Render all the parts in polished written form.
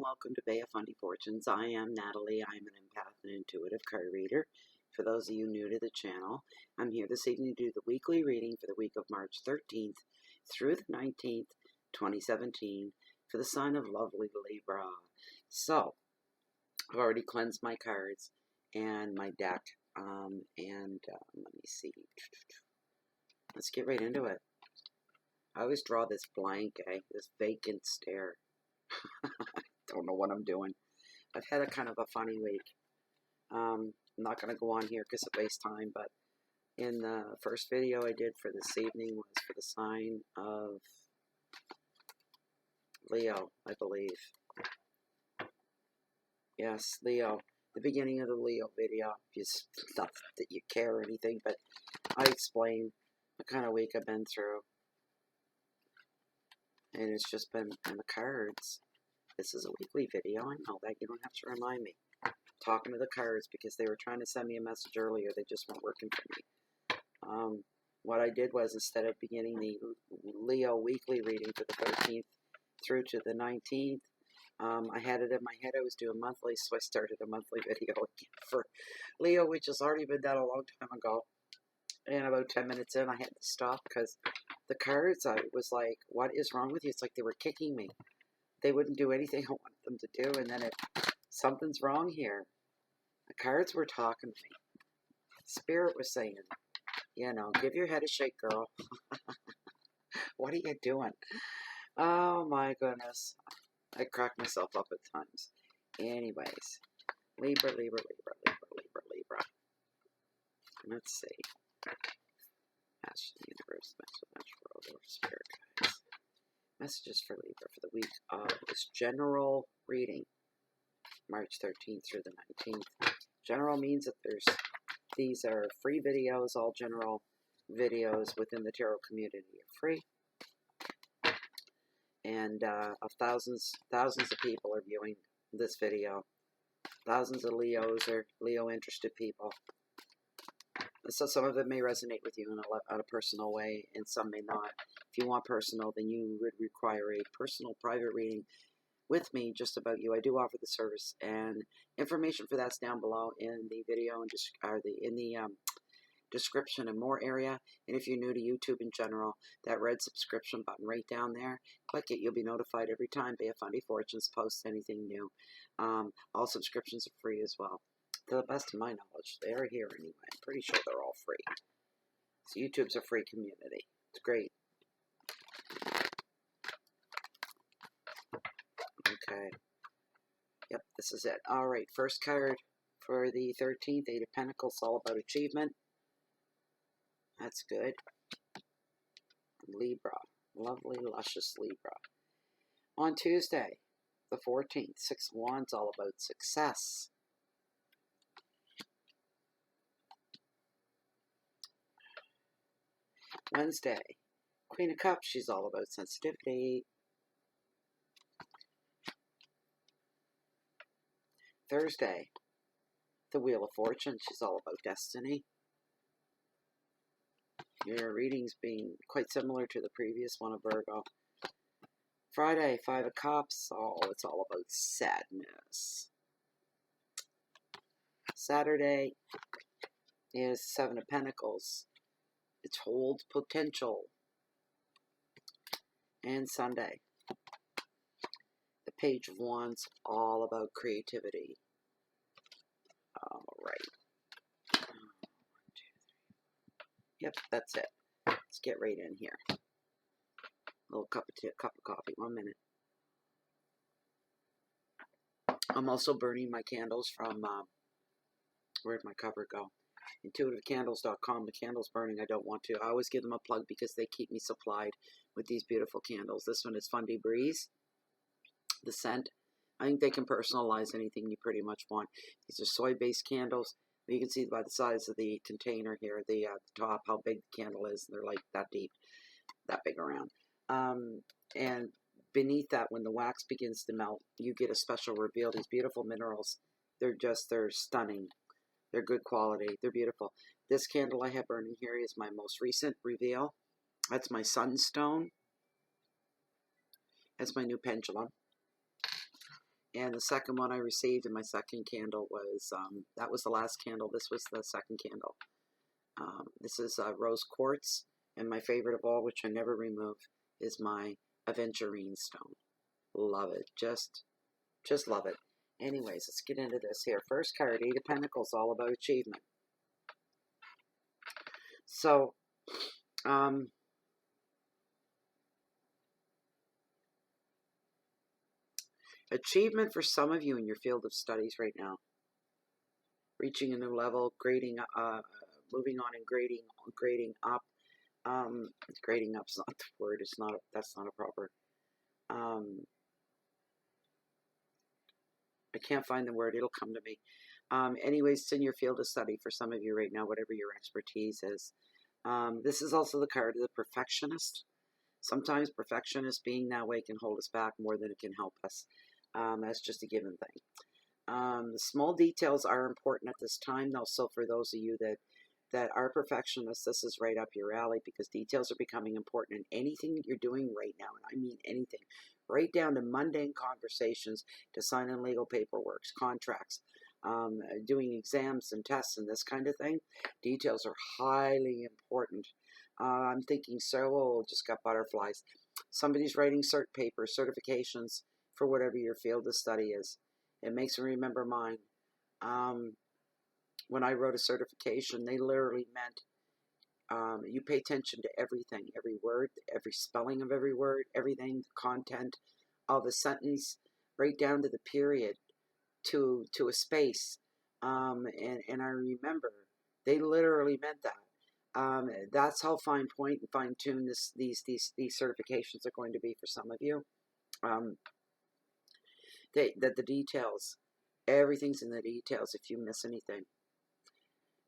welcome to Bay of Fundy Fortunes. I am Natalie. I'm an empath and intuitive card reader. For those of you new to the channel, I'm here this evening to do the weekly reading for the week of March 13th through the 19th, 2017, for the sign of lovely Libra. So, I've already cleansed my cards and my deck, let me see. Let's get right into it. I always draw this blank, this vacant stare. Don't know what I'm doing. I've had a kind of a funny week. I'm not going to go on here because it wastes time, but in the first video I did for this evening was for the sign of Leo, I believe. Yes, Leo. The beginning of the Leo video. Just not that you care or anything, but I explain what kind of week I've been through. And it's just been in the cards. This is a weekly video. I know that. You don't have to remind me. I'm talking to the cards because they were trying to send me a message earlier. They just weren't working for me. What I did was, instead of beginning the Leo weekly reading for the 13th through to the 19th, I had it in my head I was doing monthly, so I started a monthly video again for Leo, which has already been done a long time ago. And about 10 minutes in, I had to stop because the cards, I was like, what is wrong with you? It's like they were kicking me. They wouldn't do anything I wanted them to do, and then something's wrong here. The cards were talking to me. Spirit was saying, you know, give your head a shake, girl. What are you doing? Oh, my goodness. I crack myself up at times. Anyways, Libra, Libra, Libra, Libra, Libra, Libra. Let's see. Message the universe, message world, or spirit guides. Messages for Libra for the week of this general reading, March 13th through the 19th. General means that these are free videos. All general videos within the tarot community are free. And of thousands of people are viewing this video. Thousands of Leos or Leo-interested people. So some of it may resonate with you in a personal way, and some may not. If you want personal, then you would require a personal private reading with me just about you. I do offer the service, and information for that's down below in the video and in the description and more area. And if you're new to YouTube in general, that red subscription button right down there, click it. You'll be notified every time Bay of Fundy Fortunes posts anything new. All subscriptions are free as well. To the best of my knowledge, they are here anyway. I'm pretty sure they're all free. So YouTube's a free community. It's great. Okay. Yep, this is it. All right, first card for the 13th, Eight of Pentacles, all about achievement. That's good. Libra. Lovely, luscious Libra. On Tuesday, the 14th, Six of Wands, all about success. Wednesday, Queen of Cups, she's all about sensitivity. Thursday, the Wheel of Fortune, she's all about destiny. Your readings being quite similar to the previous one of Virgo. Friday, Five of Cups, oh, it's all about sadness. Saturday is Seven of Pentacles. It holds potential. And Sunday, the Page of Wands, all about creativity. All right. 1, 2, 3. Yep, that's it. Let's get right in here. A little cup of coffee. 1 minute. I'm also burning my candles from, where'd my cover go? IntuitiveCandles.com. The candle's burning. I don't want to. I always give them a plug because they keep me supplied with these beautiful candles. This one is Fundy Breeze. The scent. I think they can personalize anything you pretty much want. These are soy-based candles. You can see by the size of the container here, the top, how big the candle is. They're like that deep, that big around. And beneath that, when the wax begins to melt, you get a special reveal. These beautiful minerals. They're stunning. They're good quality. They're beautiful. This candle I have burning here is my most recent reveal. That's my sunstone. That's my new pendulum. And the second one I received in my second candle was, that was the last candle. This was the second candle. This is rose quartz. And my favorite of all, which I never remove, is my aventurine stone. Love it. Just love it. Anyways, let's get into this here. First card, Eight of Pentacles, all about achievement. So, achievement for some of you in your field of studies right now. Reaching a new level, grading, moving on and grading up. Grading up's not the word. It's not. That's not a proper. I can't find the word. It'll come to me. Anyways, it's in your field of study for some of you right now, whatever your expertise is. This is also the card of the perfectionist. Sometimes perfectionist being that way can hold us back more than it can help us. That's just a given thing. The small details are important at this time, though. So for those of you that are perfectionists, this is right up your alley, because details are becoming important in anything that you're doing right now, and I mean anything, right down to mundane conversations, to signing legal paperwork, contracts, doing exams and tests and this kind of thing. Details are highly important. I'm thinking, just got butterflies. Somebody's writing cert papers, certifications for whatever your field of study is. It makes me remember mine. When I wrote a certification, they literally meant you pay attention to everything, every word, every spelling of every word, everything, the content of a sentence, right down to the period, to a space. And I remember they literally meant that. That's how fine point and fine tune these certifications are going to be for some of you. The details, everything's in the details. If you miss anything,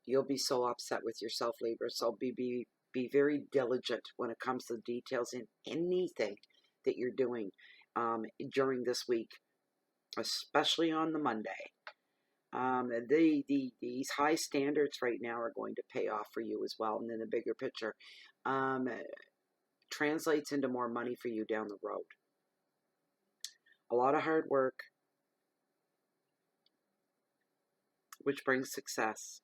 you'll be so upset with yourself, Libra. So be very diligent when it comes to the details in anything that you're doing during this week, especially on the Monday. These high standards right now are going to pay off for you as well, and then the bigger picture translates into more money for you down the road. A lot of hard work, which brings success.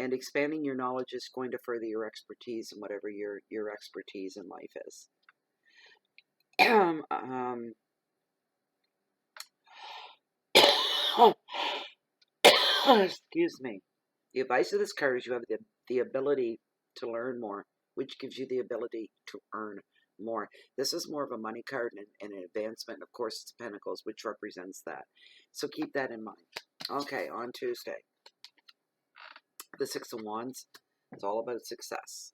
And expanding your knowledge is going to further your expertise in whatever your expertise in life is. Excuse me. The advice of this card is you have the ability to learn more, which gives you the ability to earn more. This is more of a money card and an advancement. Of course, it's Pentacles, which represents that. So keep that in mind. Okay, on Tuesday, the Six of Wands. It's all about success.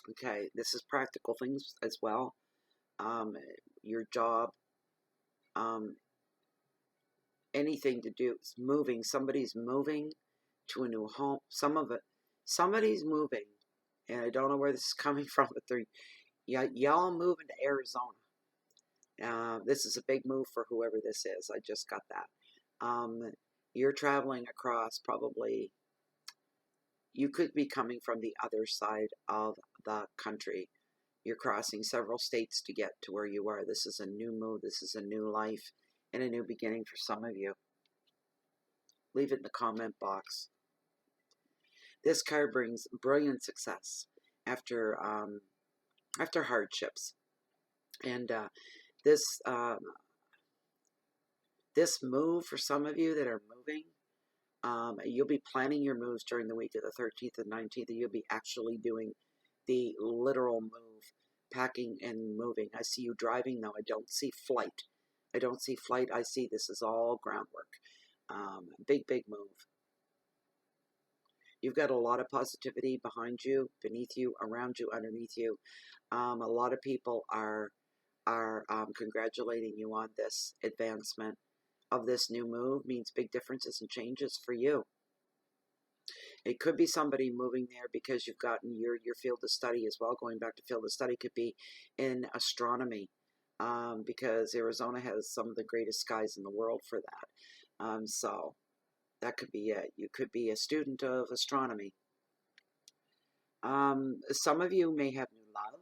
Okay, this is practical things as well. Your job, anything to do, moving. Somebody's moving to a new home. Somebody's moving, and I don't know where this is coming from, but y'all moving to Arizona. This is a big move for whoever this is. I just got that. You're traveling across, probably, you could be coming from the other side of the country. You're crossing several states to get to where you are. This is a new move. This is a new life and a new beginning for some of you. Leave it in the comment box. This card brings brilliant success after hardships. And this move for some of you that are moving, you'll be planning your moves during the week of the 13th and 19th. You'll be actually doing the literal move, packing and moving. I see you driving, though. I don't see flight. I see this is all groundwork. Big move. You've got a lot of positivity behind you, beneath you, around you, underneath you. A lot of people are congratulating you on this advancement of this new move. Means big differences and changes for you. It could be somebody moving there because you've gotten your field of study as well. Going back to field of study could be in astronomy, because Arizona has some of the greatest skies in the world for that. So that could be it. You could be a student of astronomy. Some of you may have new love.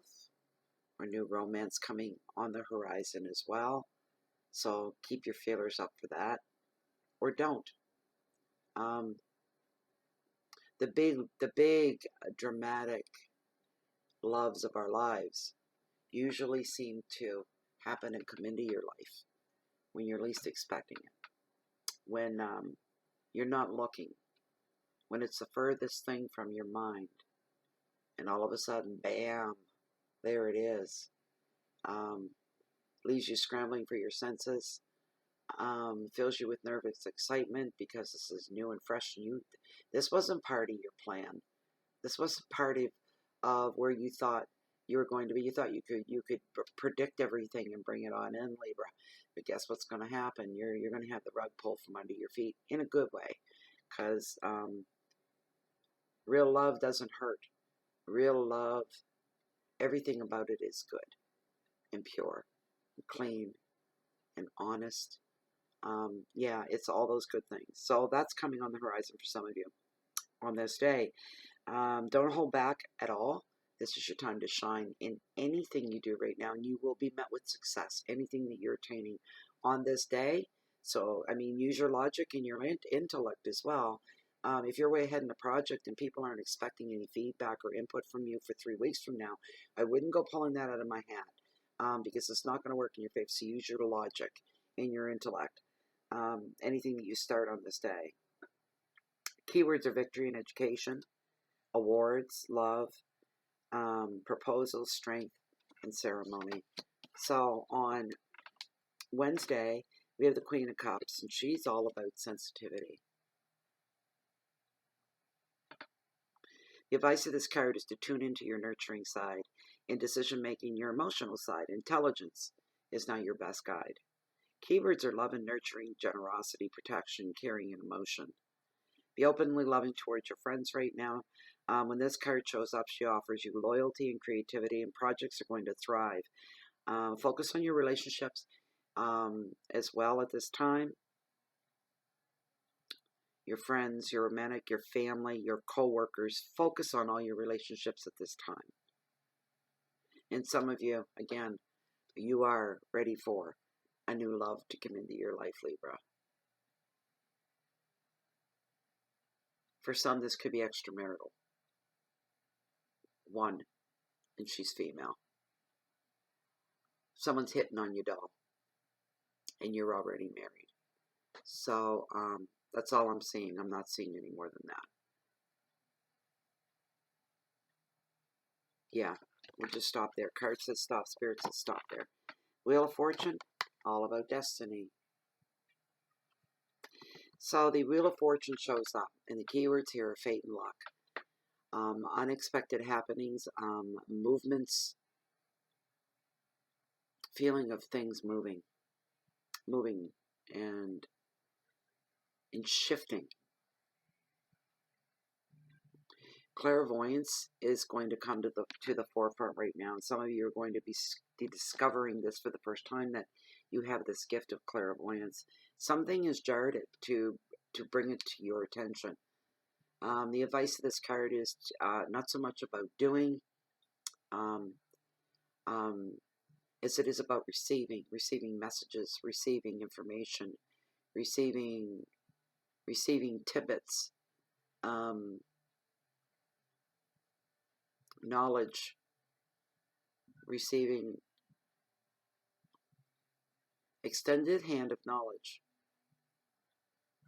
or new romance coming on the horizon as well. So keep your feelers up for that, or don't. The big dramatic loves of our lives usually seem to happen and come into your life when you're least expecting it, when you're not looking, when it's the furthest thing from your mind, and all of a sudden, bam, there it is. Leaves you scrambling for your senses, fills you with nervous excitement because this is new and fresh. And this wasn't part of your plan. This wasn't part of where you thought you were going to be. You thought you could predict everything and bring it on in, Libra. But guess what's going to happen? You're going to have the rug pulled from under your feet in a good way, because real love doesn't hurt. Real love, everything about it is good and pure and clean and honest. Yeah, it's all those good things. So that's coming on the horizon for some of you on this day. Don't hold back at all. This is your time to shine in anything you do right now, and you will be met with success. Anything that you're attaining on this day. So, I mean, use your logic and your intellect as well. If you're way ahead in the project and people aren't expecting any feedback or input from you for 3 weeks from now, I wouldn't go pulling that out of my hat, because it's not going to work in your favor. So use your logic and your intellect. Anything that you start on this day. Keywords are victory and education, awards, love, proposals, strength, and ceremony. So on Wednesday, we have the Queen of Cups, and she's all about sensitivity. The advice of this card is to tune into your nurturing side. In decision-making, your emotional side. Intelligence is now your best guide. Keywords are love and nurturing, generosity, protection, caring, and emotion. Be openly loving towards your friends right now. When this card shows up, she offers you loyalty and creativity, and projects are going to thrive. Focus on your relationships as well at this time. Your friends, your romantic, your family, your co-workers. Focus on all your relationships at this time. And some of you, again, you are ready for a new love to come into your life, Libra. For some, this could be extramarital. One, and she's female. Someone's hitting on you, doll, and you're already married. So, that's all I'm seeing. I'm not seeing any more than that. Yeah, we'll just stop there. Card says stop. Spirit says stop there. Wheel of Fortune, all about destiny. So the Wheel of Fortune shows up, and the keywords here are fate and luck. Unexpected happenings, movements, feeling of things moving and shifting. Clairvoyance is going to come to the forefront right now, and some of you are going to be discovering this for the first time, that you have this gift of clairvoyance. Something is jarred it to bring it to your attention. The advice of this card is not so much about doing, as it is about receiving messages, receiving information, receiving tidbits, knowledge, receiving extended hand of knowledge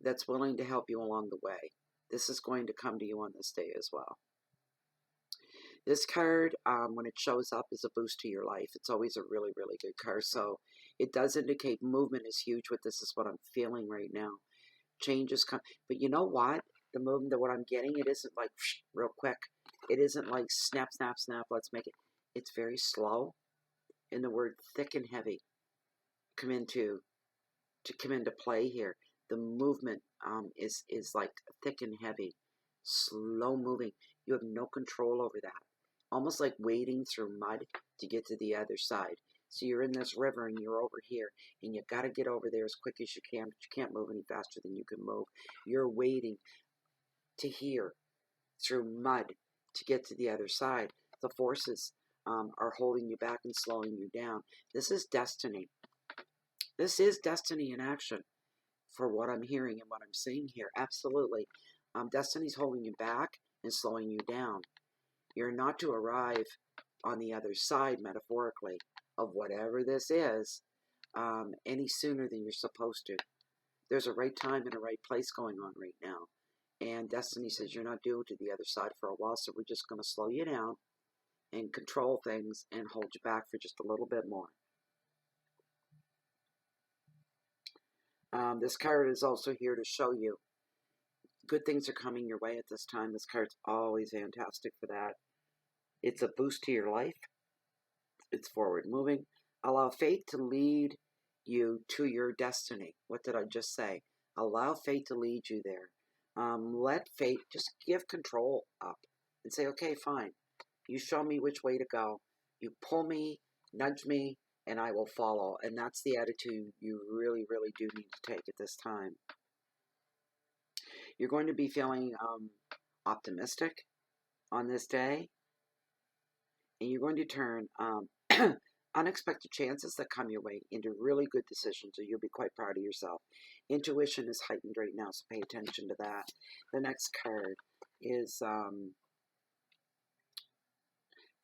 that's willing to help you along the way. This is going to come to you on this day as well. This card, when it shows up, is a boost to your life. It's always a really, really good card. So it does indicate movement is huge. This is what I'm feeling right now. Changes come. But you know what? The movement, what I'm getting, it isn't like real quick. It isn't like snap, snap, snap, let's make it. It's very slow. And the word thick and heavy come into play here. The movement is like thick and heavy, slow moving. You have no control over that. Almost like wading through mud to get to the other side. So you're in this river and you're over here, and you got to get over there as quick as you can, but you can't move any faster than you can move. You're wading to here through mud to get to the other side. The forces are holding you back and slowing you down. This is destiny. This is destiny in action for what I'm hearing and what I'm seeing here. Absolutely. Destiny's holding you back and slowing you down. You're not to arrive on the other side, metaphorically, of whatever this is any sooner than you're supposed to. There's a right time and a right place going on right now. And Destiny says you're not due to the other side for a while, so we're just going to slow you down and control things and hold you back for just a little bit more. This card is also here to show you good things are coming your way at this time. This card's always fantastic for that. It's a boost to your life. It's forward moving. Allow faith to lead you to your destiny. What did I just say? Allow faith to lead you there. Let faith, just give control up and say, okay, fine. You show me which way to go. You pull me, nudge me, and I will follow. And that's the attitude you really, really do need to take at this time. You're going to be feeling optimistic on this day. And you're going to turn unexpected chances that come your way into really good decisions, so you'll be quite proud of yourself. Intuition is heightened right now, so pay attention to that. The next card is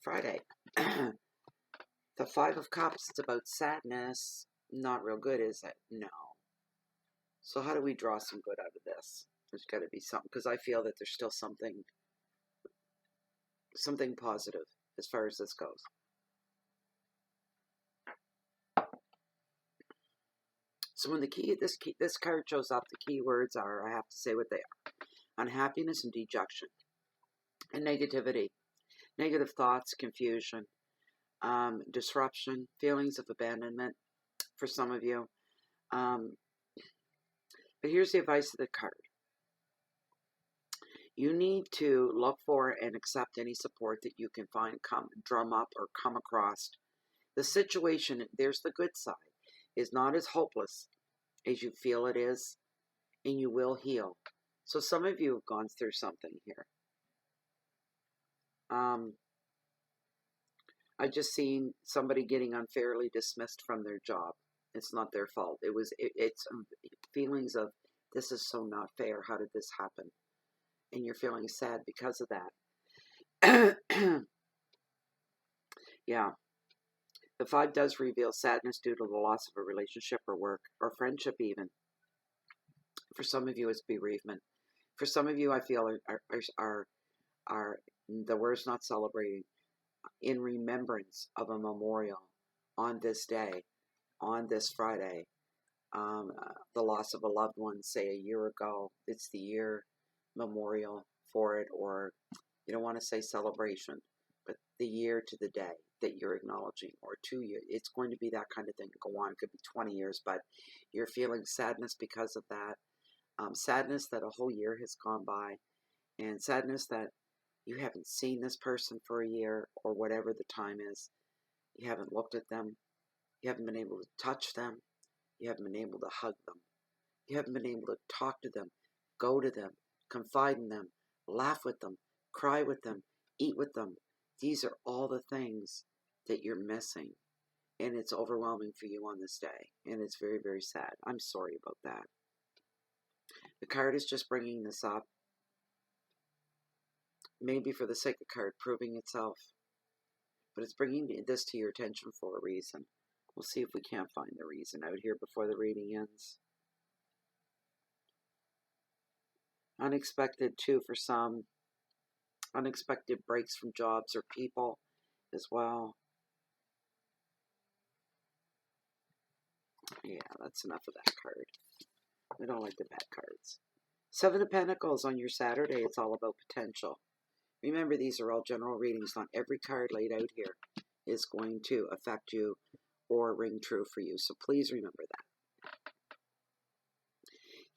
Friday. The Five of Cups. It's about sadness. Not real good, is it? No. So how do we draw some good out of this? There's got to be something, because I feel that there's still something positive as far as this goes. So when this card shows up, the key words are, I have to say what they are: unhappiness and dejection, and negativity, negative thoughts, confusion, disruption, feelings of abandonment for some of you. But here's the advice of the card. You need to look for and accept any support that you can find, drum up or come across. The situation, there's the good side, is not as hopeless as you feel it is, and you will heal. So some of you have gone through something here. I just seen somebody getting unfairly dismissed from their job. It's not their fault. It's feelings of, this is so not fair. How did this happen? And you're feeling sad because of that. Yeah. The 5 does reveal sadness due to the loss of a relationship or work or friendship even. For some of you, it's bereavement. For some of you, I feel are the word's not celebrating, in remembrance of a memorial on this day, on this Friday. The loss of a loved one, say a year ago. It's the year memorial for it, or you don't want to say celebration, but the year to the day that you're acknowledging, or 2 years. It's going to be that kind of thing to go on. It could be 20 years, but you're feeling sadness because of that. Sadness that a whole year has gone by, and sadness that you haven't seen this person for a year, or whatever the time is. You haven't looked at them. You haven't been able to touch them. You haven't been able to hug them. You haven't been able to talk to them, go to them, confide in them, laugh with them, cry with them, eat with them. These are all the things that you're missing. And it's overwhelming for you on this day. And it's very, very sad. I'm sorry about that. The card is just bringing this up. Maybe for the sake of card proving itself. But it's bringing this to your attention for a reason. We'll see if we can't find the reason out here before the reading ends. Unexpected, too, for some. Unexpected breaks from jobs or people as well. Yeah, that's enough of that card. I don't like the bad cards. 7 of Pentacles on your Saturday. It's all about potential. Remember, these are all general readings. Not every card laid out here is going to affect you or ring true for you. So please remember that.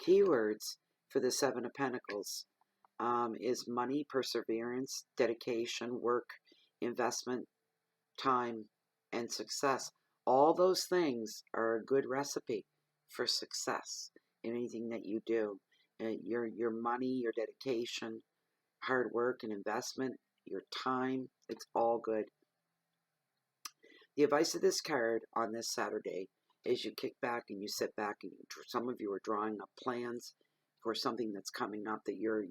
Keywords for the 7 of Pentacles is money, perseverance, dedication, work, investment, time, and success. All those things are a good recipe for success in anything that you do. Your money, your dedication, hard work and investment, your time, it's all good. The advice of this card on this Saturday is you kick back and you sit back, and some of you are drawing up plans for something that's coming up that you're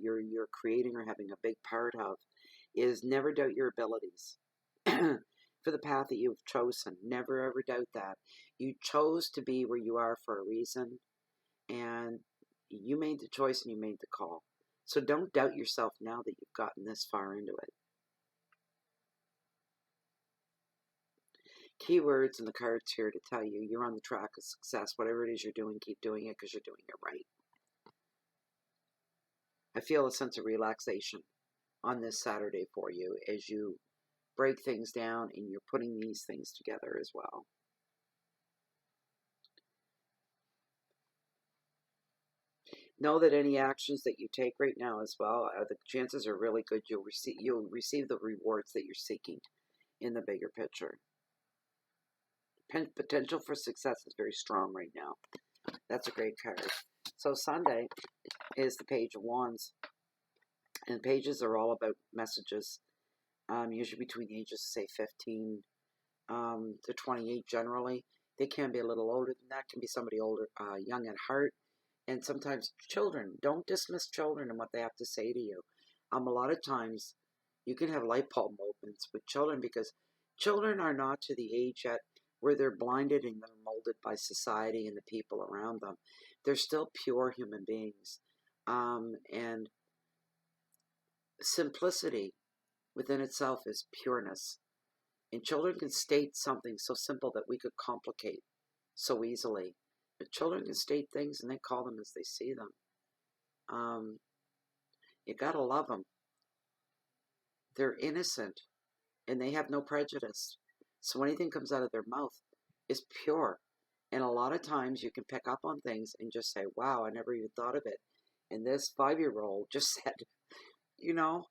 creating or having a big part of. Is never doubt your abilities for the path that you've chosen. Never ever doubt that. You chose to be where you are for a reason, and you made the choice and you made the call. So don't doubt yourself now that you've gotten this far into it. Keywords and the cards here to tell you you're on the track of success. Whatever it is you're doing, keep doing it because you're doing it right. I feel a sense of relaxation on this Saturday for you as you break things down and you're putting these things together as well. Know that any actions that you take right now as well, the chances are really good you'll receive the rewards that you're seeking in the bigger picture. Potential for success is very strong right now. That's a great card. So Sunday is the Page of Wands. And pages are all about messages, usually between the ages of, say, 15 to 28 generally. They can be a little older than that. Can be somebody older, young at heart. And sometimes children. Don't dismiss children and what they have to say to you. A lot of times you can have light bulb moments with children because children are not to the age yet where they're blinded and they're molded by society and the people around them. They're still pure human beings. And simplicity within itself is pureness. And children can state something so simple that we could complicate so easily. But children can state things and they call them as they see them. You gotta love them. They're innocent and they have no prejudice. So anything comes out of their mouth is pure. And a lot of times you can pick up on things and just say, wow, I never even thought of it. And this 5-year-old just said, you know,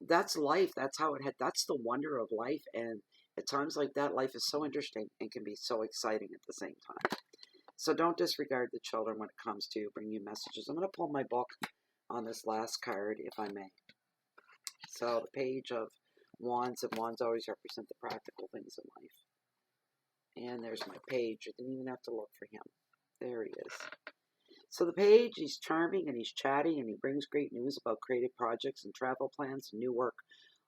that's life. That's how it had. That's the wonder of life. And at times like that, life is so interesting and can be so exciting at the same time. So don't disregard the children when it comes to bringing you messages. I'm going to pull my book on this last card, if I may. So the Page of Wands, and wands always represent the practical things in life. And there's my page. I didn't even have to look for him. There he is. So the Page, he's charming and he's chatty and he brings great news about creative projects and travel plans and new work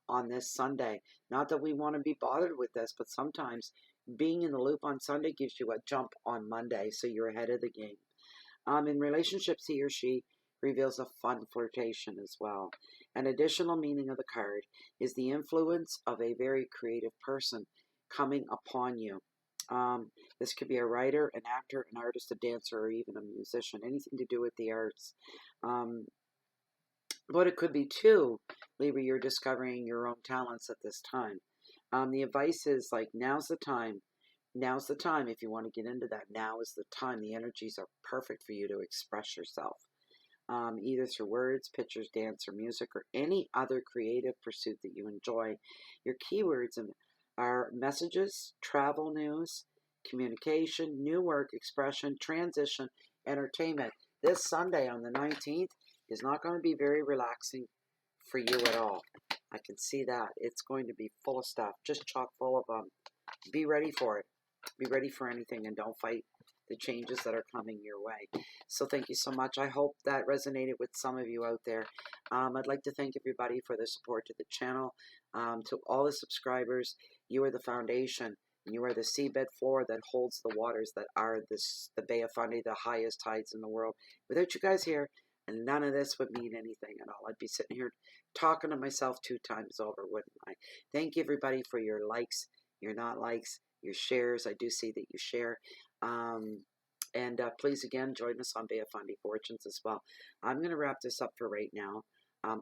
on this Sunday. Not that we want to be bothered with this, but sometimes being in the loop on Sunday gives you a jump on Monday, so you're ahead of the game. In relationships, he or she reveals a fun flirtation as well. An additional meaning of the card is the influence of a very creative person coming upon you. This could be a writer, an actor, an artist, a dancer, or even a musician, anything to do with the arts. But it could be too, Libra, you're discovering your own talents at this time. The advice is like, now's the time. Now's the time if you want to get into that. Now is the time. The energies are perfect for you to express yourself. Either through words, pictures, dance, or music, or any other creative pursuit that you enjoy. Your keywords are messages, travel news, communication, new work, expression, transition, entertainment. This Sunday on the 19th is not going to be very relaxing for you at all. I can see that. It's going to be full of stuff, just chock full of be ready for it. Be ready for anything and don't fight the changes that are coming your way. So thank you so much. I hope that resonated with some of you out there. I'd like to thank everybody for their support to the channel. To all the subscribers, you are the foundation. You are the seabed floor that holds the waters that are the Bay of Fundy, the highest tides in the world. Without you guys here, and none of this would mean anything at all. I'd be sitting here talking to myself 2 times over, wouldn't I? Thank you, everybody, for your likes, your not likes, your shares. I do see that you share. Please, again, join us on Bay of Fundy Fortunes as well. I'm going to wrap this up for right now.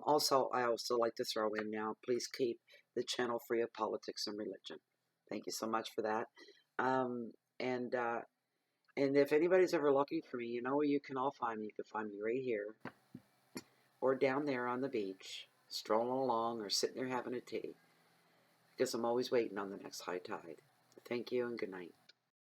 Also, I also like to throw in now, please keep the channel free of politics and religion. Thank you so much for that. And if anybody's ever looking for me, you know where you can all find me. You can find me right here or down there on the beach, strolling along or sitting there having a tea, because I'm always waiting on the next high tide. Thank you and good night.